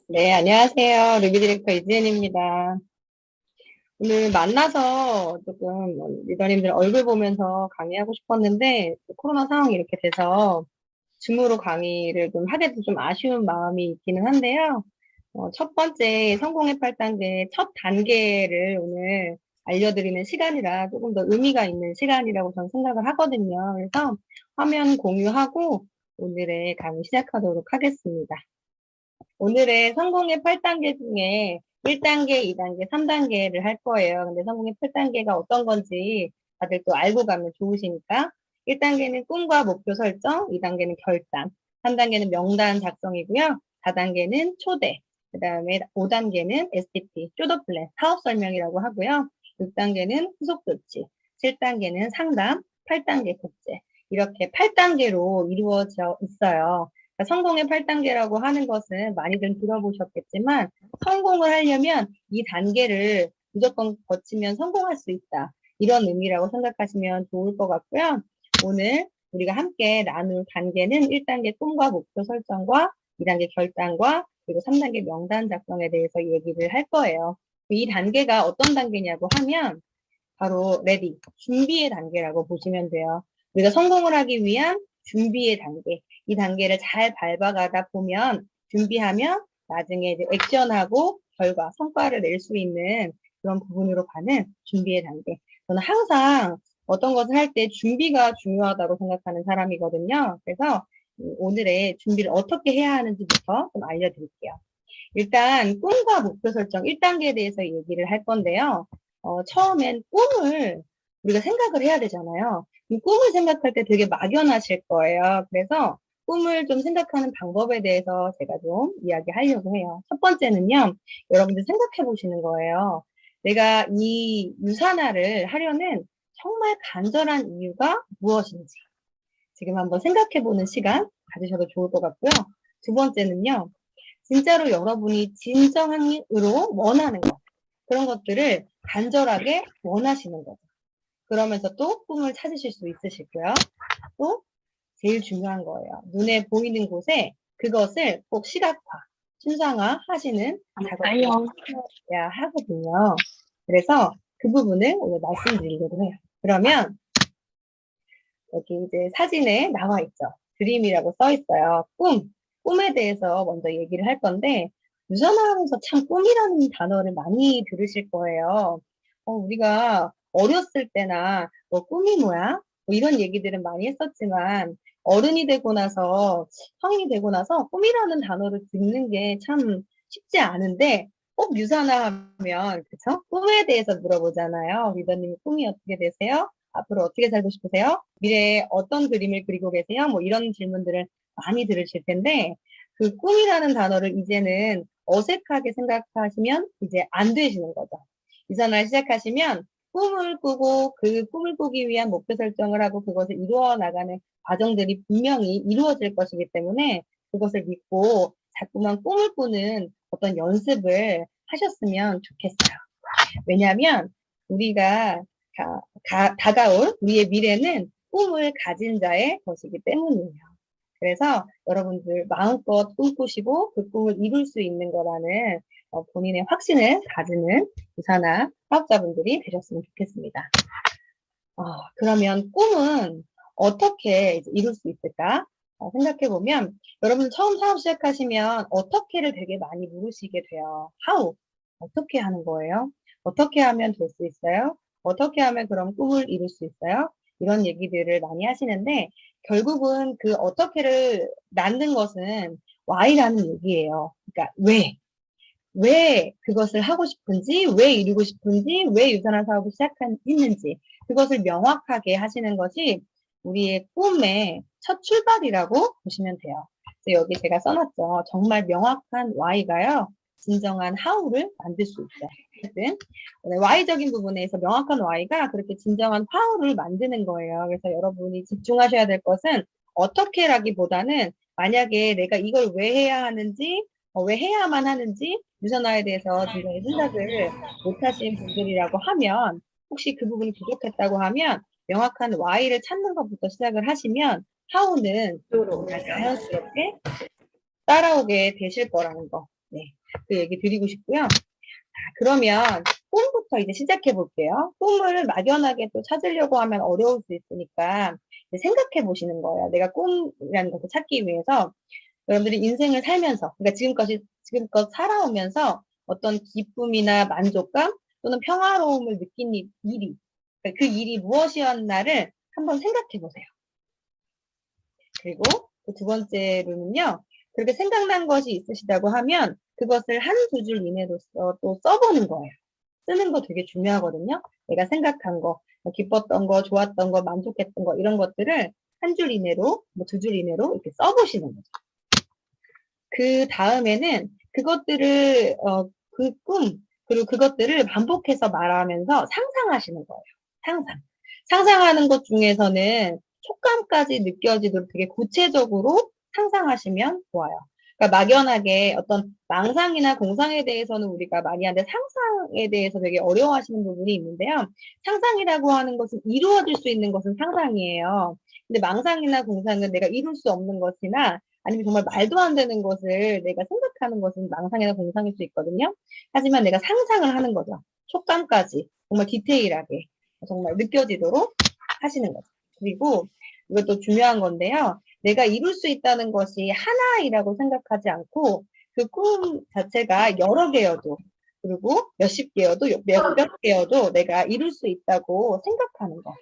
네, 안녕하세요. 루비 디렉터 이지은입니다. 오늘 만나서 조금 리더님들 얼굴 보면서 강의하고 싶었는데, 코로나 상황이 이렇게 돼서 줌으로 강의를 좀 하게도 좀 아쉬운 마음이 있기는 한데요. 첫 번째 성공의 8단계 첫 단계를 오늘 알려드리는 시간이라 조금 더 의미가 있는 시간이라고 저는 생각을 하거든요. 그래서 화면 공유하고 오늘의 강의 시작하도록 하겠습니다. 오늘의 성공의 8단계 중에 1단계, 2단계, 3단계를 할 거예요. 근데 성공의 8단계가 어떤 건지 다들 또 알고 가면 좋으시니까 1단계는 꿈과 목표 설정, 2단계는 결단, 3단계는 명단 작성이고요. 4단계는 초대, 그 다음에 5단계는 STP, 쇼더 플랜, 사업 설명이라고 하고요. 6단계는 후속 조치, 7단계는 상담, 8단계 국제. 이렇게 8단계로 이루어져 있어요. 그러니까 성공의 8단계라고 하는 것은 많이들 들어보셨겠지만 성공을 하려면 이 단계를 무조건 거치면 성공할 수 있다. 이런 의미라고 생각하시면 좋을 것 같고요. 오늘 우리가 함께 나눌 단계는 1단계 꿈과 목표 설정과 2단계 결단과 그리고 3단계 명단 작성에 대해서 얘기를 할 거예요. 이 단계가 어떤 단계냐고 하면 바로 레디, 준비의 단계라고 보시면 돼요. 우리가 성공을 하기 위한 준비의 단계. 이 단계를 잘 밟아가다 보면 준비하면 나중에 이제 액션하고 결과, 성과를 낼 수 있는 그런 부분으로 가는 준비의 단계. 저는 항상 어떤 것을 할 때 준비가 중요하다고 생각하는 사람이거든요. 그래서 오늘의 준비를 어떻게 해야 하는지부터 좀 알려드릴게요. 일단 꿈과 목표 설정 1단계에 대해서 얘기를 할 건데요. 처음엔 꿈을 우리가 생각을 해야 되잖아요. 이 꿈을 생각할 때 되게 막연하실 거예요. 그래서 꿈을 좀 생각하는 방법에 대해서 제가 좀 이야기하려고 해요. 첫 번째는요, 여러분들 생각해 보시는 거예요. 내가 이 유산화를 하려는 정말 간절한 이유가 무엇인지 지금 한번 생각해 보는 시간 가지셔도 좋을 것 같고요. 두 번째는요, 진짜로 여러분이 진정으로 원하는 것, 그런 것들을 간절하게 원하시는 거죠. 그러면서 또 꿈을 찾으실 수 있으시고요. 또 제일 중요한 거예요. 눈에 보이는 곳에 그것을 꼭 시각화, 순상화 하시는 작업을 해야 하거든요. 그래서 그 부분을 오늘 말씀드리려고 해요. 그러면 여기 이제 사진에 나와 있죠. 드림이라고 써 있어요. 꿈에 대해서 먼저 얘기를 할 건데, 유전하면서 참 꿈이라는 단어를 많이 들으실 거예요. 우리가 어렸을 때나 뭐 꿈이 뭐야? 뭐 이런 얘기들은 많이 했었지만, 어른이 되고 나서, 성인이 되고 나서 꿈이라는 단어를 듣는 게 참 쉽지 않은데, 꼭 유산하면, 그쵸? 꿈에 대해서 물어보잖아요. 리더님이 꿈이 어떻게 되세요? 앞으로 어떻게 살고 싶으세요? 미래에 어떤 그림을 그리고 계세요? 뭐 이런 질문들을 많이 들으실 텐데, 그 꿈이라는 단어를 이제는 어색하게 생각하시면 이제 안 되시는 거죠. 이전을 시작하시면 꿈을 꾸고 그 꿈을 꾸기 위한 목표 설정을 하고 그것을 이루어 나가는 과정들이 분명히 이루어질 것이기 때문에 그것을 믿고 자꾸만 꿈을 꾸는 어떤 연습을 하셨으면 좋겠어요. 왜냐하면 우리가 다가올 우리의 미래는 꿈을 가진 자의 것이기 때문이에요. 그래서 여러분들 마음껏 꿈꾸시고 그 꿈을 이룰 수 있는 거라는 본인의 확신을 가지는 유산화 사업자분들이 되셨으면 좋겠습니다. 그러면 꿈은 어떻게 이룰 수 있을까? 생각해보면 여러분 처음 사업 시작하시면 어떻게를 되게 많이 물으시게 돼요. How? 어떻게 하는 거예요? 어떻게 하면 될 수 있어요? 어떻게 하면 그럼 꿈을 이룰 수 있어요? 이런 얘기들을 많이 하시는데 결국은 그 어떻게를 낳는 것은 why라는 얘기예요. 그러니까 왜 그것을 하고 싶은지, 왜 이루고 싶은지, 왜 유산화 사업을 시작했는지 그것을 명확하게 하시는 것이 우리의 꿈의 첫 출발이라고 보시면 돼요. 그래서 여기 제가 써놨죠. 정말 명확한 why가요. 진정한 how를 만들 수 있어요. 어쨌든 why적인 부분에서 명확한 why가 그렇게 진정한 how를 만드는 거예요. 그래서 여러분이 집중하셔야 될 것은 어떻게라기보다는 만약에 내가 이걸 왜 해야 하는지 왜 해야만 하는지 유선화에 대해서 굉장히 생각을 못하신 분들이라고 하면 혹시 그 부분이 부족했다고 하면 명확한 why를 찾는 것부터 시작을 하시면 how는 정말 자연스럽게 따라오게 되실 거라는 거. 네, 그 얘기 드리고 싶고요. 자, 그러면 꿈부터 이제 시작해 볼게요. 꿈을 막연하게 또 찾으려고 하면 어려울 수 있으니까 생각해 보시는 거예요. 내가 꿈이라는 것을 찾기 위해서 여러분들이 인생을 살면서, 그러니까 지금껏 살아오면서 어떤 기쁨이나 만족감 또는 평화로움을 느낀 일이, 그러니까 그 일이 무엇이었나를 한번 생각해 보세요. 그리고 두 번째로는요, 그렇게 생각난 것이 있으시다고 하면 그것을 한 두 줄 이내로 또 써보는 거예요. 쓰는 거 되게 중요하거든요. 내가 생각한 거, 기뻤던 거, 좋았던 거, 만족했던 거, 이런 것들을 한 줄 이내로, 뭐 두 줄 이내로 이렇게 써보시는 거죠. 그 다음에는 그것들을, 그 꿈, 그리고 그것들을 반복해서 말하면서 상상하시는 거예요. 상상. 상상하는 것 중에서는 촉감까지 느껴지도록 되게 구체적으로 상상하시면 좋아요. 그러니까 막연하게 어떤 망상이나 공상에 대해서는 우리가 많이 하는데 상상에 대해서 되게 어려워하시는 부분이 있는데요. 상상이라고 하는 것은 이루어질 수 있는 것은 상상이에요. 근데 망상이나 공상은 내가 이룰 수 없는 것이나 아니면 정말 말도 안 되는 것을 내가 생각하는 것은 망상이나 공상일 수 있거든요. 하지만 내가 상상을 하는 거죠. 촉감까지 정말 디테일하게 정말 느껴지도록 하시는 거죠. 그리고 이것도 중요한 건데요. 내가 이룰 수 있다는 것이 하나이라고 생각하지 않고 그 꿈 자체가 여러 개여도 그리고 몇십 개여도 몇백 개여도 내가 이룰 수 있다고 생각하는 거.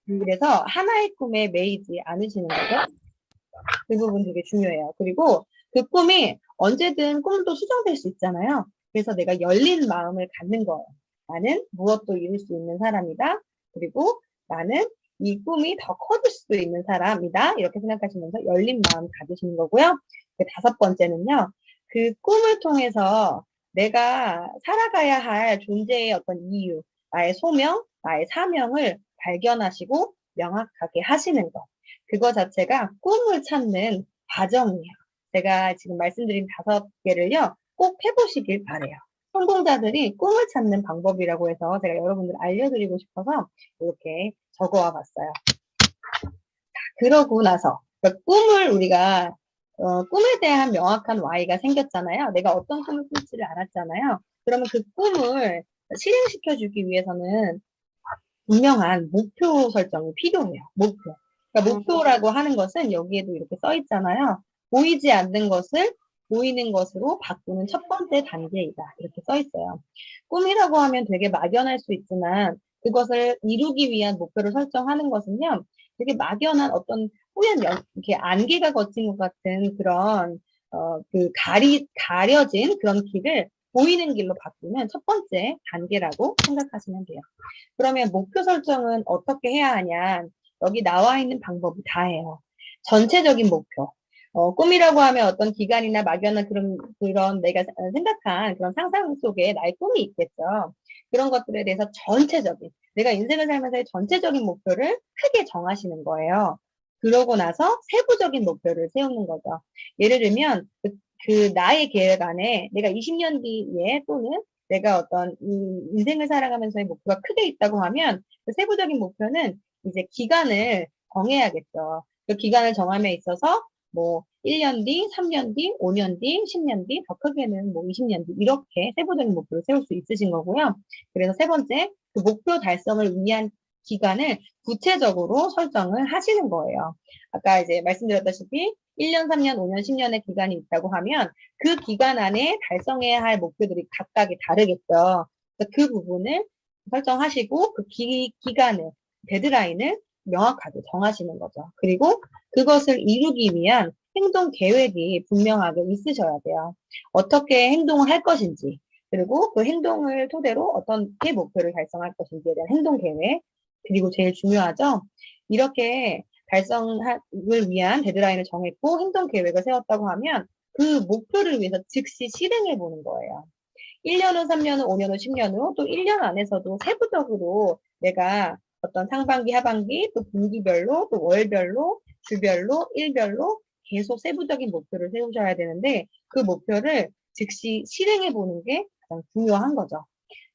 그래서 하나의 꿈에 매이지 않으시는 거죠. 그 부분 되게 중요해요. 그리고 그 꿈이 언제든 꿈도 수정될 수 있잖아요. 그래서 내가 열린 마음을 갖는 거예요. 나는 무엇도 이룰 수 있는 사람이다. 그리고 나는 이 꿈이 더 커질 수도 있는 사람이다. 이렇게 생각하시면서 열린 마음 가지시는 거고요. 그 다섯 번째는요. 그 꿈을 통해서 내가 살아가야 할 존재의 어떤 이유, 나의 소명, 나의 사명을 발견하시고 명확하게 하시는 것. 그거 자체가 꿈을 찾는 과정이에요. 제가 지금 말씀드린 5개를요, 꼭 해보시길 바래요. 성공자들이 꿈을 찾는 방법이라고 해서 제가 여러분들 알려드리고 싶어서 이렇게 적어와 봤어요. 그러고 나서 그러니까 꿈을 우리가 꿈에 대한 명확한 Y가 생겼잖아요. 내가 어떤 꿈을 꿀지를 알았잖아요. 그러면 그 꿈을 실행시켜주기 위해서는 분명한 목표 설정이 필요해요. 목표. 그러니까 목표라고 하는 것은 여기에도 이렇게 써 있잖아요. 보이지 않는 것을 보이는 것으로 바꾸는 첫 번째 단계이다. 이렇게 써 있어요. 꿈이라고 하면 되게 막연할 수 있지만 그것을 이루기 위한 목표를 설정하는 것은요. 되게 막연한 어떤 뿌연 이렇게 안개가 거친 것 같은 그런 가려진 그런 길을 보이는 길로 바꾸는 첫 번째 단계라고 생각하시면 돼요. 그러면 목표 설정은 어떻게 해야 하냐? 여기 나와 있는 방법이 다예요. 전체적인 목표. 꿈이라고 하면 어떤 기간이나 막연한 그런 내가 생각한 그런 상상 속에 나의 꿈이 있겠죠. 그런 것들에 대해서 전체적인, 내가 인생을 살면서의 전체적인 목표를 크게 정하시는 거예요. 그러고 나서 세부적인 목표를 세우는 거죠. 예를 들면, 나의 계획 안에 내가 20년 뒤에 또는 내가 어떤 인생을 살아가면서의 목표가 크게 있다고 하면 그 세부적인 목표는 이제 기간을 정해야겠죠. 그 기간을 정함에 있어서 뭐 1년 뒤, 3년 뒤, 5년 뒤, 10년 뒤, 더 크게는 뭐 20년 뒤 이렇게 세부적인 목표를 세울 수 있으신 거고요. 그래서 세 번째, 그 목표 달성을 위한 기간을 구체적으로 설정을 하시는 거예요. 아까 이제 말씀드렸다시피 1년, 3년, 5년, 10년의 기간이 있다고 하면 그 기간 안에 달성해야 할 목표들이 각각이 다르겠죠. 그 부분을 설정하시고 그 기간을, 데드라인을 명확하게 정하시는 거죠. 그리고 그것을 이루기 위한 행동 계획이 분명하게 있으셔야 돼요. 어떻게 행동을 할 것인지, 그리고 그 행동을 토대로 어떻게 목표를 달성할 것인지에 대한 행동 계획, 그리고 제일 중요하죠. 이렇게 달성을 위한 데드라인을 정했고 행동 계획을 세웠다고 하면 그 목표를 위해서 즉시 실행해 보는 거예요. 1년 후, 3년 후, 5년 후, 10년 후, 또 1년 안에서도 세부적으로 내가 어떤 상반기, 하반기, 또 분기별로, 또 월별로, 주별로, 일별로 계속 세부적인 목표를 세우셔야 되는데 그 목표를 즉시 실행해 보는 게 가장 중요한 거죠.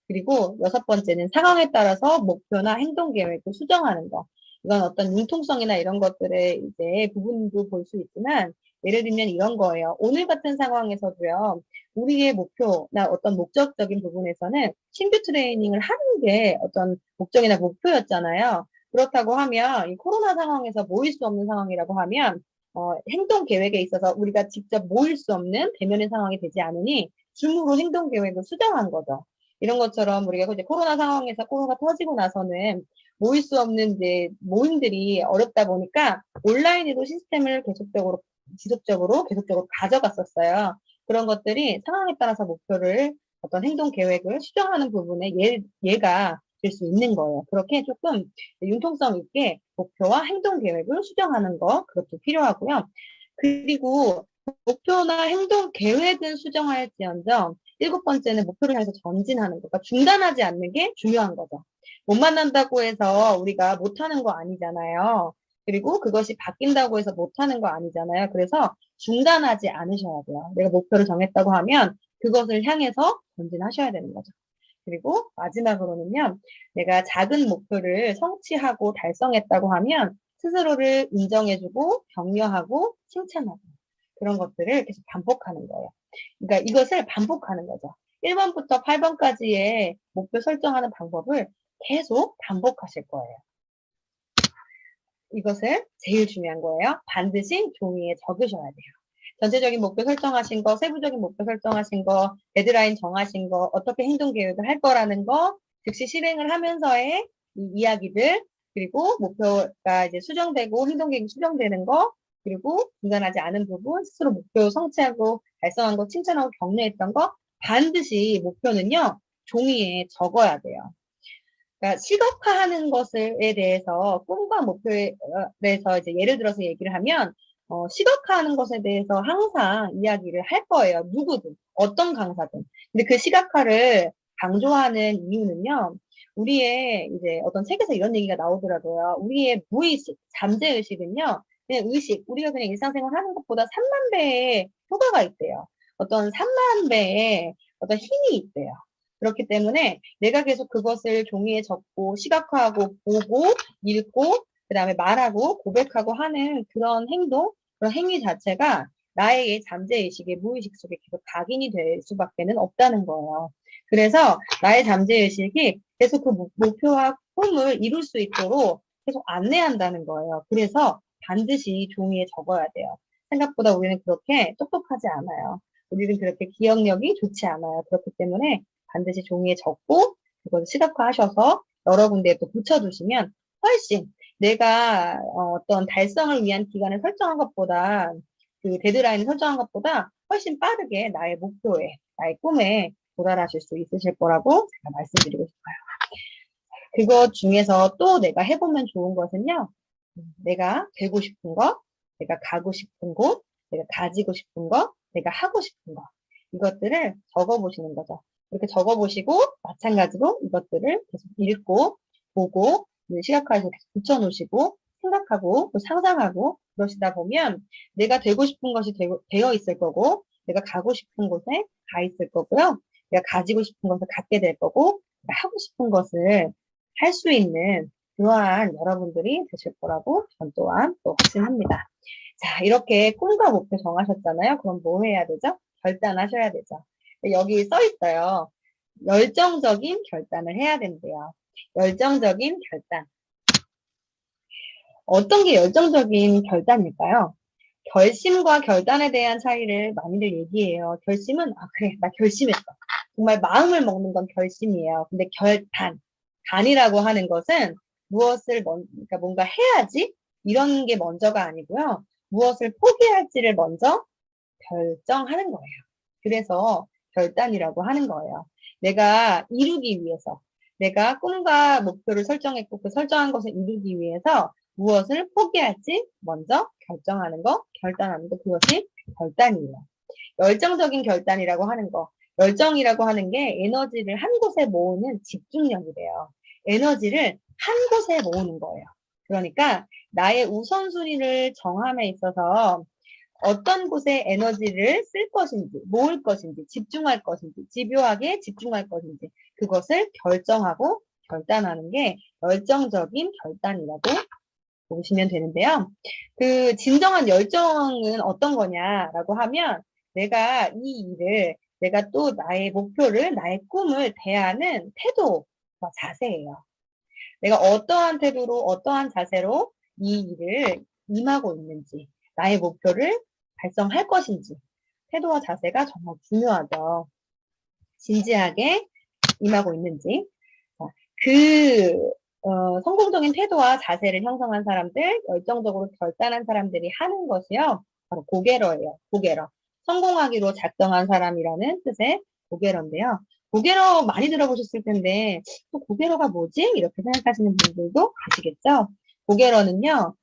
그리고 여섯 번째는 상황에 따라서 목표나 행동 계획을 수정하는 거. 이건 어떤 융통성이나 이런 것들의 이제 부분도 볼 수 있지만 예를 들면 이런 거예요. 오늘 같은 상황에서도요. 우리의 목표나 어떤 목적적인 부분에서는 신규 트레이닝을 하는 게 어떤 목적이나 목표였잖아요. 그렇다고 하면 이 코로나 상황에서 모일 수 없는 상황이라고 하면 행동 계획에 있어서 우리가 직접 모일 수 없는 대면의 상황이 되지 않으니 줌으로 행동 계획을 수정한 거죠. 이런 것처럼 우리가 이제 코로나 상황에서 코로나가 터지고 나서는 모일 수 없는 이제 모임들이 어렵다 보니까 온라인으로 시스템을 지속적으로 계속적으로 가져갔었어요. 그런 것들이 상황에 따라서 목표를 어떤 행동 계획을 수정하는 부분에 예가 될 수 있는 거예요. 그렇게 조금 융통성 있게 목표와 행동 계획을 수정하는 거 그것도 필요하고요. 그리고 목표나 행동 계획은 수정할지언정 일곱 번째는 목표를 향해서 전진하는 거. 그러니까 중단하지 않는 게 중요한 거죠. 못 만난다고 해서 우리가 못하는 거 아니잖아요. 그리고 그것이 바뀐다고 해서 못하는 거 아니잖아요. 그래서 중단하지 않으셔야 돼요. 내가 목표를 정했다고 하면 그것을 향해서 전진하셔야 되는 거죠. 그리고 마지막으로는요, 내가 작은 목표를 성취하고 달성했다고 하면 스스로를 인정해주고 격려하고 칭찬하고 그런 것들을 계속 반복하는 거예요. 그러니까 이것을 반복하는 거죠. 1번부터 8번까지의 목표 설정하는 방법을 계속 반복하실 거예요. 이것을 제일 중요한 거예요. 반드시 종이에 적으셔야 돼요. 전체적인 목표 설정하신 거, 세부적인 목표 설정하신 거, 데드라인 정하신 거, 어떻게 행동 계획을 할 거라는 거, 즉시 실행을 하면서의 이 이야기들, 그리고 목표가 이제 수정되고 행동 계획이 수정되는 거, 그리고 중단하지 않은 부분, 스스로 목표 성취하고 달성한 거, 칭찬하고 격려했던 거, 반드시 목표는요, 종이에 적어야 돼요. 그러니까 시각화하는 것에 대해서 꿈과 목표에 대해서 이제 예를 들어서 얘기를 하면 시각화하는 것에 대해서 항상 이야기를 할 거예요. 누구든 어떤 강사든. 근데 그 시각화를 강조하는 이유는요. 우리의 이제 어떤 책에서 이런 얘기가 나오더라고요. 우리의 무의식, 잠재의식은요. 그냥 의식, 우리가 그냥 일상생활 하는 것보다 3만 배의 효과가 있대요. 어떤 3만 배의 어떤 힘이 있대요. 그렇기 때문에 내가 계속 그것을 종이에 적고 시각화하고 보고 읽고 그다음에 말하고 고백하고 하는 그런 행동, 그런 행위 자체가 나의 잠재의식의 무의식 속에 계속 각인이 될 수밖에는 없다는 거예요. 그래서 나의 잠재의식이 계속 그 목표와 꿈을 이룰 수 있도록 계속 안내한다는 거예요. 그래서 반드시 종이에 적어야 돼요. 생각보다 우리는 그렇게 똑똑하지 않아요. 우리는 그렇게 기억력이 좋지 않아요. 그렇기 때문에 반드시 종이에 적고 그걸 시각화하셔서 여러 군데에 또 붙여두시면 훨씬 내가 어떤 달성을 위한 기간을 설정한 것보다 그 데드라인을 설정한 것보다 훨씬 빠르게 나의 목표에 나의 꿈에 도달하실 수 있으실 거라고 제가 말씀드리고 싶어요. 그것 중에서 또 내가 해보면 좋은 것은요. 내가 되고 싶은 거, 내가 가고 싶은 곳, 내가 가지고 싶은 거, 내가 하고 싶은 거 이것들을 적어보시는 거죠. 이렇게 적어보시고 마찬가지로 이것들을 계속 읽고 보고 시각화해서 계속 붙여놓으시고 생각하고 또 상상하고 그러시다 보면 내가 되고 싶은 것이 되어 있을 거고 내가 가고 싶은 곳에 가 있을 거고요. 내가 가지고 싶은 것을 갖게 될 거고 내가 하고 싶은 것을 할 수 있는 그러한 여러분들이 되실 거라고 전 또한 또 확신합니다. 자, 이렇게 꿈과 목표 정하셨잖아요. 그럼 뭐 해야 되죠? 결단하셔야 되죠. 여기 써 있어요. 열정적인 결단을 해야 된대요. 열정적인 결단. 어떤 게 열정적인 결단일까요? 결심과 결단에 대한 차이를 많이들 얘기해요. 결심은, 그래, 나 결심했어. 정말 마음을 먹는 건 결심이에요. 근데 단이라고 하는 것은 그러니까 뭔가 해야지? 이런 게 먼저가 아니고요. 무엇을 포기할지를 먼저 결정하는 거예요. 그래서 결단이라고 하는 거예요. 내가 이루기 위해서, 내가 꿈과 목표를 설정했고 그 설정한 것을 이루기 위해서 무엇을 포기할지 먼저 결정하는 거, 결단하는 거, 그것이 결단이에요. 열정적인 결단이라고 하는 거, 열정이라고 하는 게 에너지를 한 곳에 모으는 집중력이래요. 에너지를 한 곳에 모으는 거예요. 그러니까 나의 우선순위를 정함에 있어서 어떤 곳에 에너지를 쓸 것인지, 모을 것인지, 집중할 것인지, 집요하게 집중할 것인지 그것을 결정하고 결단하는 게 열정적인 결단이라고 보시면 되는데요. 그 진정한 열정은 어떤 거냐라고 하면 내가 이 일을 내가 또 나의 목표를 나의 꿈을 대하는 태도와 자세예요. 내가 어떠한 태도로 어떠한 자세로 이 일을 임하고 있는지 나의 목표를 달성할 것인지 태도와 자세가 정말 중요하죠. 진지하게 임하고 있는지 그 성공적인 태도와 자세를 형성한 사람들, 열정적으로 결단한 사람들이 하는 것이요. 바로 고개러예요. 고개러. 성공하기로 작정한 사람이라는 뜻의 고개러인데요. 고개러 많이 들어보셨을 텐데 또 고개러가 뭐지? 이렇게 생각하시는 분들도 아시겠죠? 고개러는요.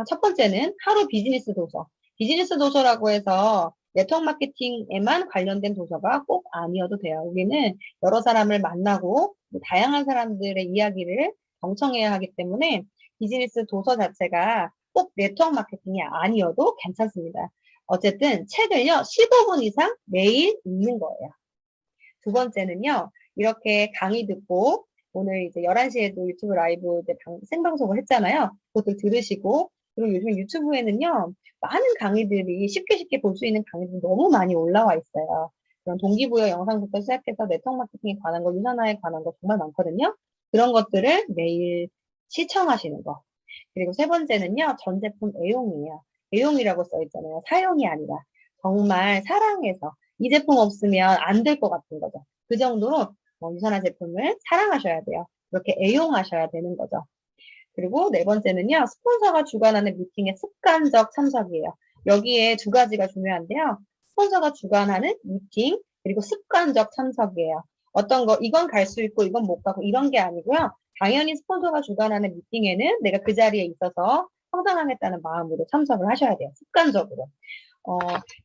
첫 번째는 하루 비즈니스 도서. 비즈니스 도서라고 해서 네트워크 마케팅에만 관련된 도서가 꼭 아니어도 돼요. 우리는 여러 사람을 만나고 다양한 사람들의 이야기를 경청해야 하기 때문에 비즈니스 도서 자체가 꼭 네트워크 마케팅이 아니어도 괜찮습니다. 어쨌든 책을요, 15분 이상 매일 읽는 거예요. 두 번째는요, 이렇게 강의 듣고 오늘 이제 11시에도 유튜브 라이브 이제 생방송을 했잖아요. 그것도 들으시고, 그리고 요즘 유튜브에는요, 많은 강의들이 쉽게 볼 수 있는 강의들이 너무 많이 올라와 있어요. 그런 동기부여 영상부터 시작해서 네트워크 마케팅에 관한 거, 유산화에 관한 거 정말 많거든요. 그런 것들을 매일 시청하시는 거. 그리고 세 번째는요, 전 제품 애용이에요. 애용이라고 써 있잖아요. 사용이 아니라. 정말 사랑해서 이 제품 없으면 안 될 것 같은 거죠. 그 정도로 유산화 제품을 사랑하셔야 돼요. 그렇게 애용하셔야 되는 거죠. 그리고 네 번째는요, 스폰서가 주관하는 미팅의 습관적 참석이에요. 여기에 두 가지가 중요한데요. 스폰서가 주관하는 미팅, 그리고 습관적 참석이에요. 어떤 거, 이건 갈 수 있고, 이건 못 가고, 이런 게 아니고요. 당연히 스폰서가 주관하는 미팅에는 내가 그 자리에 있어서 성장하겠다는 마음으로 참석을 하셔야 돼요. 습관적으로. 어,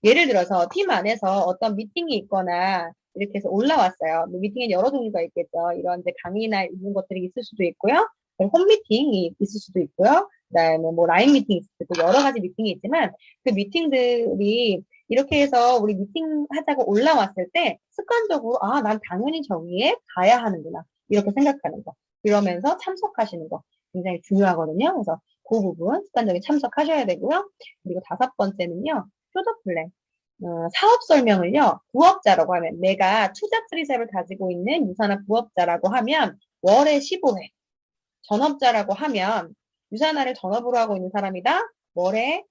예를 들어서 팀 안에서 어떤 미팅이 있거나 이렇게 해서 올라왔어요. 미팅에 여러 종류가 있겠죠. 이런 이제 강의나 이런 것들이 있을 수도 있고요. 홈미팅이 있을 수도 있고요. 그다음에 뭐 라인 미팅이 있을 수도 있고 여러 가지 미팅이 있지만 그 미팅들이 이렇게 해서 우리 미팅 하자고 올라왔을 때 습관적으로 아, 난 당연히 저기에 가야 하는구나. 이렇게 생각하는 거. 그러면서 참석하시는 거 굉장히 중요하거든요. 그래서 그 부분 습관적인 참석하셔야 되고요. 그리고 다섯 번째는요. 프로덕트 플랜. 사업 설명을요, 부업자라고 하면, 내가 투자 트리잡을 가지고 있는 유산화 부업자라고 하면, 월에 15회. 전업자라고 하면, 유산화를 전업으로 하고 있는 사람이다, 월에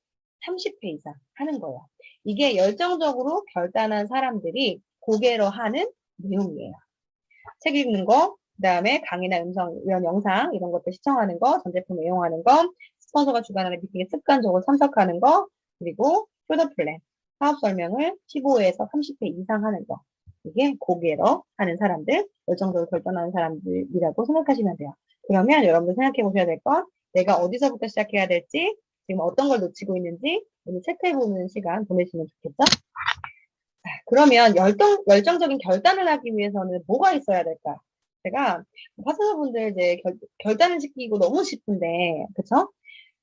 30회 이상 하는 거예요. 이게 열정적으로 결단한 사람들이 고개로 하는 내용이에요. 책 읽는 거, 그 다음에 강의나 음성, 이런 영상, 이런 것들 시청하는 거, 전 제품 애용하는 거, 스폰서가 주관하는 미팅에 습관적으로 참석하는 거, 그리고 프로덕트 플랜, 사업 설명을 15회에서 30회 이상 하는 거. 이게 고개로 하는 사람들, 열정적으로 결정하는 사람들이라고 생각하시면 돼요. 그러면 여러분들 생각해 보셔야 될 건, 내가 어디서부터 시작해야 될지, 지금 어떤 걸 놓치고 있는지, 오늘 체크해보는 시간 보내시면 좋겠죠? 그러면 열정적인 결단을 하기 위해서는 뭐가 있어야 될까? 제가 파트너분들 이제 결단을 시키고 너무 싶은데, 그쵸?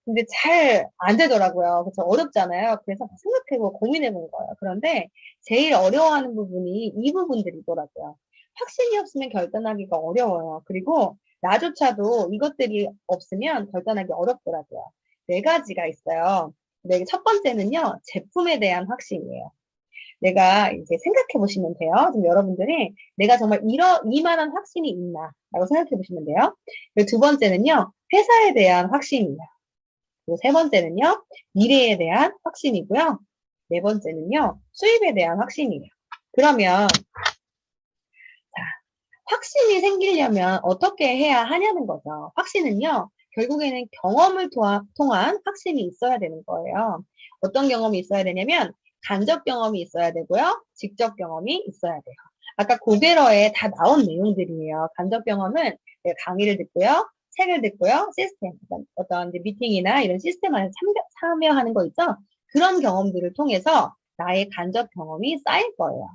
근데 잘 안 되더라고요. 그쵸? 어렵잖아요. 그래서 생각해보고 고민해본 거예요. 그런데 제일 어려워하는 부분이 이 부분들이더라고요. 확신이 없으면 결단하기가 어려워요. 그리고 나조차도 이것들이 없으면 결단하기 어렵더라고요. 네 가지가 있어요. 네, 첫 번째는요, 제품에 대한 확신이에요. 내가 이제 생각해 보시면 돼요. 지금 여러분들이 내가 정말 이만한 확신이 있나 라고 생각해 보시면 돼요. 그리고 두 번째는요, 회사에 대한 확신이에요. 그리고 세 번째는요, 미래에 대한 확신이고요. 네 번째는요, 수입에 대한 확신이에요. 그러면 자, 확신이 생기려면 어떻게 해야 하냐는 거죠. 확신은요, 결국에는 경험을 통한 확신이 있어야 되는 거예요. 어떤 경험이 있어야 되냐면 간접 경험이 있어야 되고요. 직접 경험이 있어야 돼요. 아까 고베러에 다 나온 내용들이에요. 간접 경험은 강의를 듣고요. 책을 듣고요. 시스템, 어떤 이제 미팅이나 이런 시스템 안에 참여하는 거 있죠? 그런 경험들을 통해서 나의 간접 경험이 쌓일 거예요.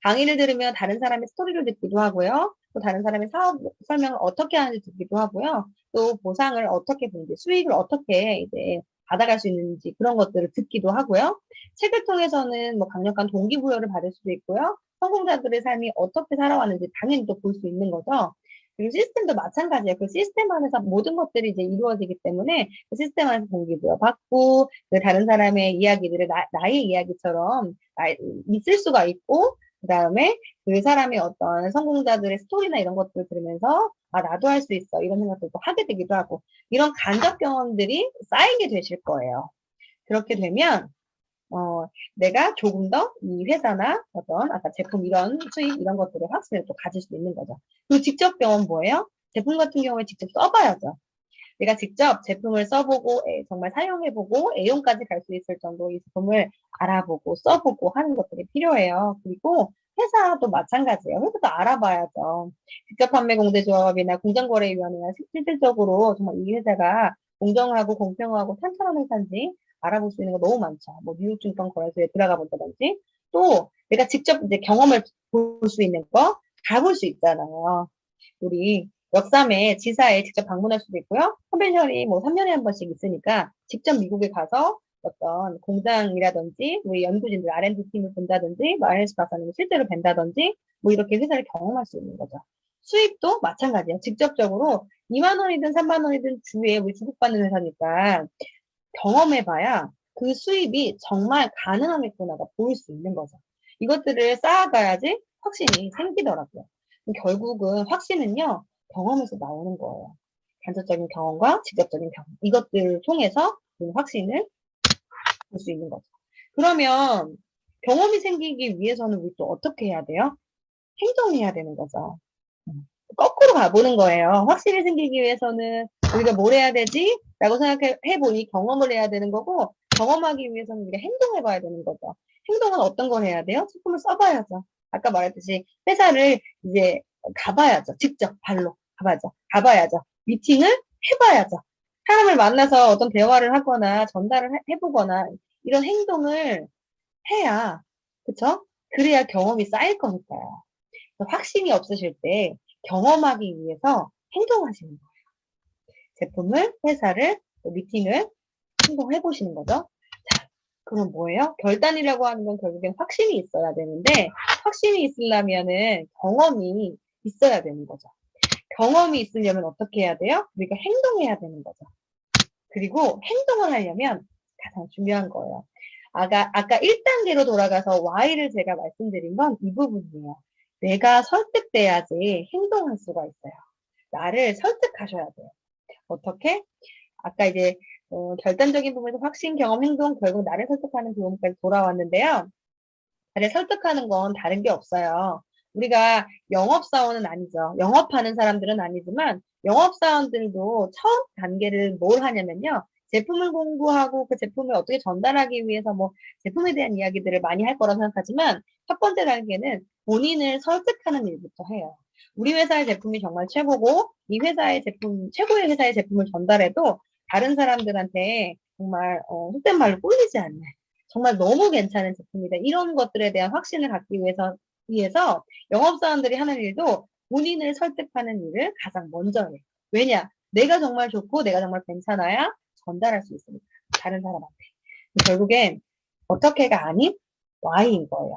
강의를 들으면 다른 사람의 스토리를 듣기도 하고요. 또 다른 사람의 사업 설명을 어떻게 하는지 듣기도 하고요. 또 보상을 어떻게 보는지, 수익을 어떻게 이제 받아갈 수 있는지 그런 것들을 듣기도 하고요. 책을 통해서는 뭐 강력한 동기부여를 받을 수도 있고요. 성공자들의 삶이 어떻게 살아왔는지 당연히 또 볼 수 있는 거죠. 그리고 시스템도 마찬가지예요. 그 시스템 안에서 모든 것들이 이제 이루어지기 때문에 그 시스템 안에서 동기부여받고 그 다른 사람의 이야기들을 나의 이야기처럼 있을 수가 있고 그다음에 그 사람의 어떤 성공자들의 스토리나 이런 것들을 들으면서 아 나도 할 수 있어 이런 생각들도 하게 되기도 하고 이런 간접 경험들이 쌓이게 되실 거예요. 그렇게 되면 내가 조금 더 이 회사나 어떤 아까 제품 이런 수입 이런 것들의 확신을 또 가질 수 있는 거죠. 그리고 직접 경험 뭐예요? 제품 같은 경우에 직접 써봐야죠. 내가 직접 제품을 써보고 정말 사용해보고 애용까지 갈 수 있을 정도 이 제품을 알아보고 써보고 하는 것들이 필요해요. 그리고 회사도 마찬가지예요. 회사도 알아봐야죠. 직접 판매 공제조합이나 공정거래위원회나 실질적으로 정말 이 회사가 공정하고 공평하고 탄탄한 회사인지 알아볼 수 있는 거 너무 많죠. 뭐 뉴욕증권거래소에 들어가 본다든지 또 내가 직접 이제 경험을 볼 수 있는 거 다 볼 수 있잖아요. 우리 역삼에 지사에 직접 방문할 수도 있고요. 컨벤션이 뭐 3년에 한 번씩 있으니까 직접 미국에 가서 어떤 공장이라든지 우리 연구진들 R&D 팀을 본다든지 뭐 RS 박사님을 실제로 뵌다든지 뭐 이렇게 회사를 경험할 수 있는 거죠. 수입도 마찬가지예요. 직접적으로 2만 원이든 3만 원이든 주에 우리 주급받는 회사니까 경험해봐야 그 수입이 정말 가능하겠구나가 보일 수 있는 거죠. 이것들을 쌓아가야지 확신이 생기더라고요. 결국은 확신은요, 경험에서 나오는 거예요. 간접적인 경험과 직접적인 경험. 이것들을 통해서 확신을 볼 수 있는 거죠. 그러면 경험이 생기기 위해서는 우리 또 어떻게 해야 돼요? 행동해야 되는 거죠. 거꾸로 가보는 거예요. 확신이 생기기 위해서는 우리가 뭘 해야 되지? 라고 생각해보니 경험을 해야 되는 거고, 경험하기 위해서는 우리가 행동해봐야 되는 거죠. 행동은 어떤 걸 해야 돼요? 제품을 써봐야죠. 아까 말했듯이 회사를 이제 가봐야죠. 직접 발로 가봐야죠. 미팅을 해봐야죠. 사람을 만나서 어떤 대화를 하거나 전달을 해보거나 이런 행동을 해야, 그쵸? 그래야 경험이 쌓일 거니까요. 확신이 없으실 때 경험하기 위해서 행동하시는 거예요. 제품을, 회사를, 미팅을 행동해 보시는 거죠. 자, 그럼 뭐예요? 결단이라고 하는 건 결국엔 확신이 있어야 되는데 확신이 있으려면은 경험이 있어야 되는 거죠. 경험이 있으려면 어떻게 해야 돼요? 우리가 행동해야 되는 거죠. 그리고 행동을 하려면 가장 중요한 거예요. 아까 1단계로 돌아가서 Y를 제가 말씀드린 건 이 부분이에요. 내가 설득돼야지 행동할 수가 있어요. 나를 설득하셔야 돼요. 어떻게? 아까 이제 결단적인 부분에서 확신, 경험, 행동, 결국 나를 설득하는 부분까지 돌아왔는데요. 나를 설득하는 건 다른 게 없어요. 우리가 영업사원은 아니죠. 영업하는 사람들은 아니지만 영업사원들도 처음 단계를 뭘 하냐면요. 제품을 공부하고 그 제품을 어떻게 전달하기 위해서 뭐 제품에 대한 이야기들을 많이 할 거라고 생각하지만 첫 번째 단계는 본인을 설득하는 일부터 해요. 우리 회사의 제품이 정말 최고고 이 회사의 제품, 최고의 회사의 제품을 전달해도 다른 사람들한테 정말 속된 말로 꿀리지 않는 정말 너무 괜찮은 제품이다. 이런 것들에 대한 확신을 갖기 위해서 영업사원들이 하는 일도 본인을 설득하는 일을 가장 먼저 해요. 왜냐? 내가 정말 좋고 내가 정말 괜찮아야 전달할 수 있으니까. 다른 사람한테. 결국엔 어떻게가 아닌 Y인 거예요.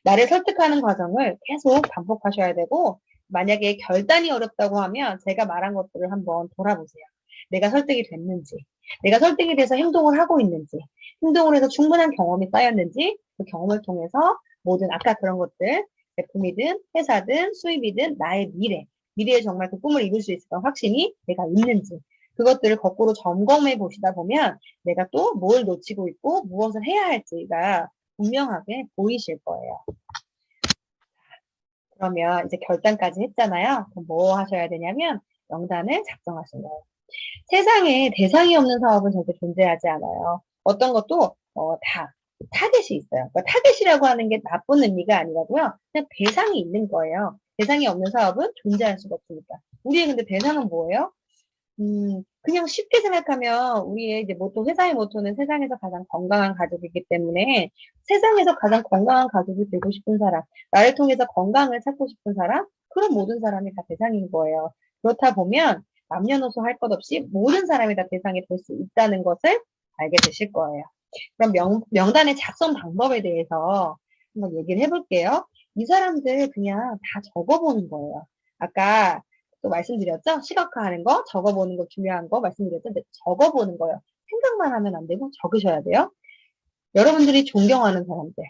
나를 설득하는 과정을 계속 반복하셔야 되고 만약에 결단이 어렵다고 하면 제가 말한 것들을 한번 돌아보세요. 내가 설득이 됐는지, 내가 설득이 돼서 행동을 하고 있는지, 행동을 해서 충분한 경험이 쌓였는지 그 경험을 통해서 모든 아까 그런 것들 제품이든 회사든 수입이든 나의 미래에 정말 그 꿈을 이룰 수 있을까 확신이 내가 있는지 그것들을 거꾸로 점검해 보시다 보면 내가 또 뭘 놓치고 있고 무엇을 해야 할지가 분명하게 보이실 거예요. 그러면 이제 결단까지 했잖아요. 그럼 뭐 하셔야 되냐면 명단을 작성하신 거예요. 세상에 대상이 없는 사업은 절대 존재하지 않아요. 어떤 것도 다 타겟이 있어요. 그러니까 타겟이라고 하는 게 나쁜 의미가 아니라고요. 그냥 대상이 있는 거예요. 대상이 없는 사업은 존재할 수가 없으니까. 우리의 근데 대상은 뭐예요? 그냥 쉽게 생각하면 우리의 이제 모토, 회사의 모토는 세상에서 가장 건강한 가족이기 때문에 세상에서 가장 건강한 가족이 되고 싶은 사람, 나를 통해서 건강을 찾고 싶은 사람, 그런 모든 사람이 다 대상인 거예요. 그렇다 보면 남녀노소 할 것 없이 모든 사람이 다 대상이 될 수 있다는 것을 알게 되실 거예요. 그럼 명단의 작성 방법에 대해서 한번 얘기를 해볼게요. 이 사람들 그냥 다 적어보는 거예요. 아까 또 말씀드렸죠? 시각화하는 거, 적어보는 거 중요한 거 말씀드렸죠? 근데 적어보는 거요. 생각만 하면 안 되고 적으셔야 돼요. 여러분들이 존경하는 사람들,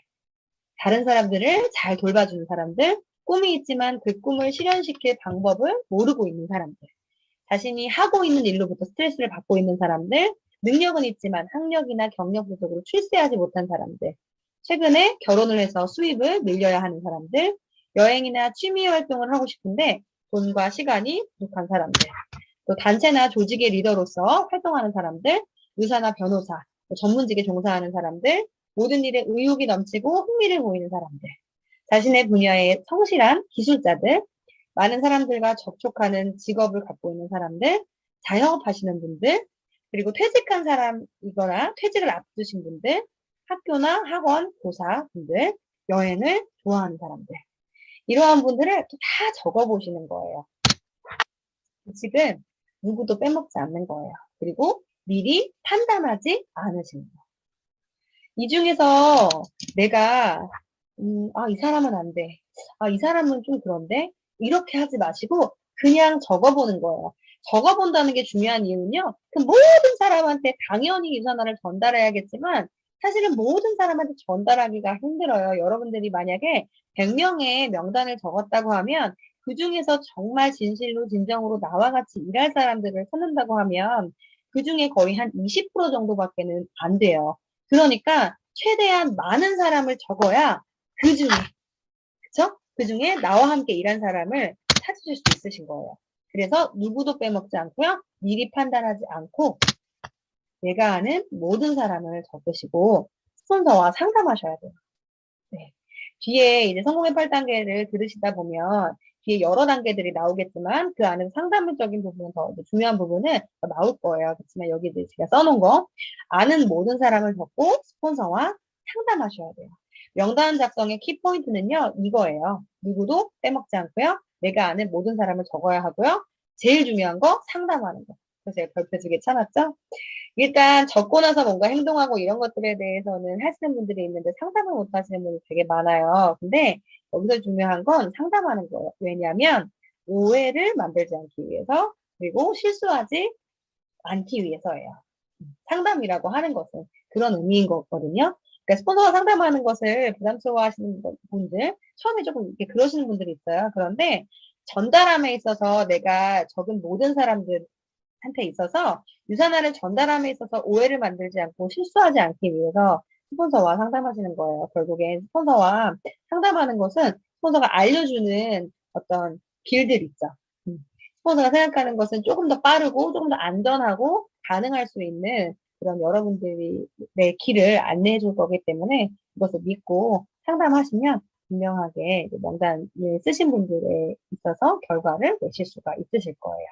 다른 사람들을 잘 돌봐주는 사람들, 꿈이 있지만 그 꿈을 실현시킬 방법을 모르고 있는 사람들, 자신이 하고 있는 일로부터 스트레스를 받고 있는 사람들, 능력은 있지만 학력이나 경력 부족으로 출세하지 못한 사람들, 최근에 결혼을 해서 수입을 늘려야 하는 사람들, 여행이나 취미 활동을 하고 싶은데 돈과 시간이 부족한 사람들, 또 단체나 조직의 리더로서 활동하는 사람들, 의사나 변호사, 전문직에 종사하는 사람들, 모든 일에 의욕이 넘치고 흥미를 보이는 사람들, 자신의 분야에 성실한 기술자들, 많은 사람들과 접촉하는 직업을 갖고 있는 사람들, 자영업하시는 분들, 그리고 퇴직한 사람이거나 퇴직을 앞두신 분들, 학교나 학원, 교사 분들, 여행을 좋아하는 사람들. 이러한 분들을 또 다 적어보시는 거예요. 지금 누구도 빼먹지 않는 거예요. 그리고 미리 판단하지 않으시는 거예요. 이 중에서 내가 이 사람은 안 돼. 이 사람은 좀 그런데 이렇게 하지 마시고 그냥 적어보는 거예요. 적어본다는 게 중요한 이유는요. 그 모든 사람한테 당연히 유산화를 전달해야겠지만 사실은 모든 사람한테 전달하기가 힘들어요. 여러분들이 만약에 100명의 명단을 적었다고 하면 그 중에서 정말 진실로 진정으로 나와 같이 일할 사람들을 찾는다고 하면 그 중에 거의 한 20% 정도밖에는 안 돼요. 그러니까 최대한 많은 사람을 적어야 그 중에, 그쵸? 그 중에 나와 함께 일한 사람을 찾으실 수 있으신 거예요. 그래서 누구도 빼먹지 않고요. 미리 판단하지 않고 내가 아는 모든 사람을 적으시고 스폰서와 상담하셔야 돼요. 네. 뒤에 이제 성공의 8단계를 들으시다 보면 뒤에 여러 단계들이 나오겠지만 그 안에서 상담적인 부분은 더 중요한 부분은 더 나올 거예요. 그렇지만 여기 이제 제가 써놓은 거 아는 모든 사람을 적고 스폰서와 상담하셔야 돼요. 명단 작성의 키포인트는요. 이거예요. 누구도 빼먹지 않고요. 내가 아는 모든 사람을 적어야 하고요. 제일 중요한 거 상담하는 거. 그래서 제가 별표 2개 쳐놨죠. 일단 적고 나서 뭔가 행동하고 이런 것들에 대해서는 하시는 분들이 있는데 상담을 못 하시는 분이 되게 많아요. 근데 여기서 중요한 건 상담하는 거예요. 왜냐하면 오해를 만들지 않기 위해서 그리고 실수하지 않기 위해서예요. 상담이라고 하는 것은 그런 의미인 거거든요. 그러니까 스폰서가 상담하는 것을 부담스러워하시는 분들, 처음에 조금 이렇게 그러시는 분들이 있어요. 그런데 전달함에 있어서 내가 적은 모든 사람들 한테 있어서 유산화를 전달함에 있어서 오해를 만들지 않고 실수하지 않기 위해서 스폰서와 상담하시는 거예요. 결국엔 스폰서와 상담하는 것은 스폰서가 알려주는 어떤 길들 있죠. 스폰서가 생각하는 것은 조금 더 빠르고 조금 더 안전하고 가능할 수 있는 그런 여러분들이 내 길을 안내해 줄 거기 때문에 이것을 믿고 상담하시면 분명하게 명단을 쓰신 분들에 있어서 결과를 내실 수가 있으실 거예요.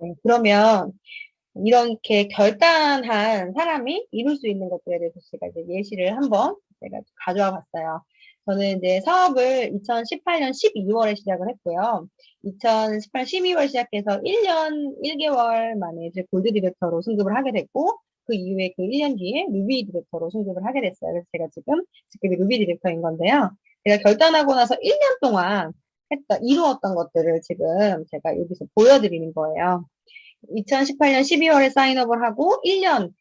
네, 그러면 이렇게 결단한 사람이 이룰 수 있는 것들에 대해서 제가 이제 예시를 한번 제가 가져와 봤어요. 저는 이제 사업을 2018년 12월에 시작을 했고요. 2018년 12월 시작해서 1년 1개월 만에 이제 골드 디렉터로 승급을 하게 됐고, 그 이후에 그 1년 뒤에 루비 디렉터로 승급을 하게 됐어요. 그래서 제가 지금 직급이 루비 디렉터인 건데요. 제가 결단하고 나서 1년 동안 이루었던 것들을 지금 제가 여기서 보여드리는 거예요. 2018년 12월에 사인업을 하고 1년,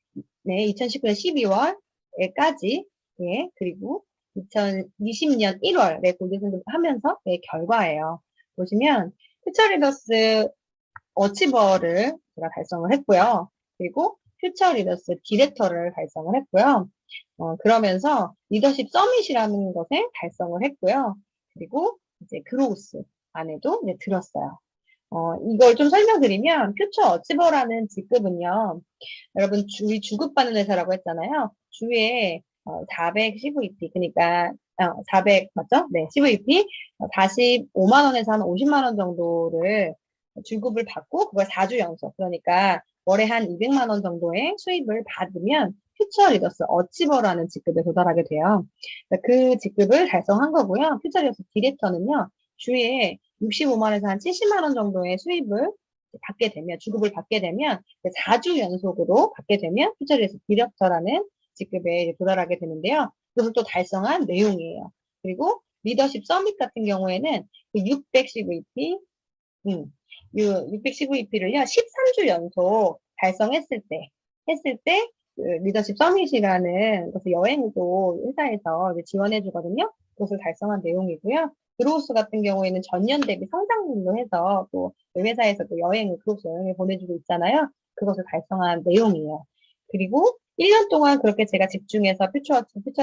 네, 2019년 12월에까지, 예, 그리고 2020년 1월에 골드 승급을 하면서 의 결과예요. 보시면 퓨처 리더스 어치버를 제가 달성을 했고요. 그리고 퓨처 리더스 디렉터를 달성을 했고요. 그러면서 리더십 서밋이라는 것에 달성을 했고요. 그리고 이제 그로우스 안에도 이제 들었어요. 이걸 좀 설명드리면 퓨처 어치버라는 직급은요. 여러분 우리 주급받는 회사라고 했잖아요. 주에 400 CVP 그러니까 400 맞죠? 네, CVP 45만 원에서 한 50만 원 정도를 주급을 받고 그걸 4주 연속 그러니까 월에 한 200만 원 정도의 수입을 받으면 퓨처 리더스 어치버라는 직급에 도달하게 돼요. 그 직급을 달성한 거고요. 퓨처 리더스 디렉터는요. 주에 65만에서 한 70만 원 정도의 수입을 받게 되면, 주급을 받게 되면 4주 연속으로 받게 되면 퓨처 리더스 디렉터라는 직급에 도달하게 되는데요. 그것을 또 달성한 내용이에요. 그리고 리더십 서밋 같은 경우에는 600 CVP, 음, 615EP를요, 13주 연속 달성했을 때, 그 리더십 서밋이라는 것을 여행도 회사에서 이제 지원해주거든요. 그것을 달성한 내용이고요. 그로우스 같은 경우에는 전년 대비 성장률로 해서 또 회사에서 또 여행을, 그로우스 여행을 보내주고 있잖아요. 그것을 달성한 내용이에요. 그리고 1년 동안 그렇게 제가 집중해서 퓨처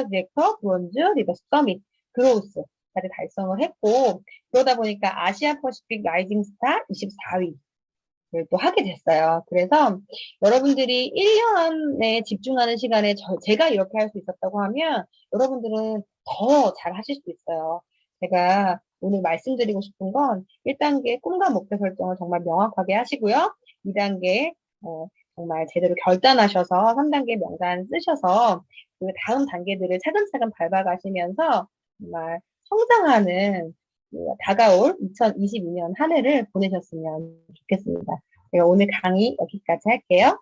디렉터, 브론즈, 리더십 서밋, 그로우스까지 달성을 했고, 그러다 보니까 아시아 퍼시픽 라이징 스타 24위 또 하게 됐어요. 그래서 여러분들이 1년에 집중하는 시간에 제가 이렇게 할 수 있었다고 하면 여러분들은 더 잘 하실 수 있어요. 제가 오늘 말씀드리고 싶은 건 1단계 꿈과 목표 설정을 정말 명확하게 하시고요. 2단계 정말 제대로 결단하셔서 3단계 명단 쓰셔서 그 다음 단계들을 차근차근 밟아가시면서 정말 성장하는 다가올 2022년 한 해를 보내셨으면 좋겠습니다. 제가 오늘 강의 여기까지 할게요.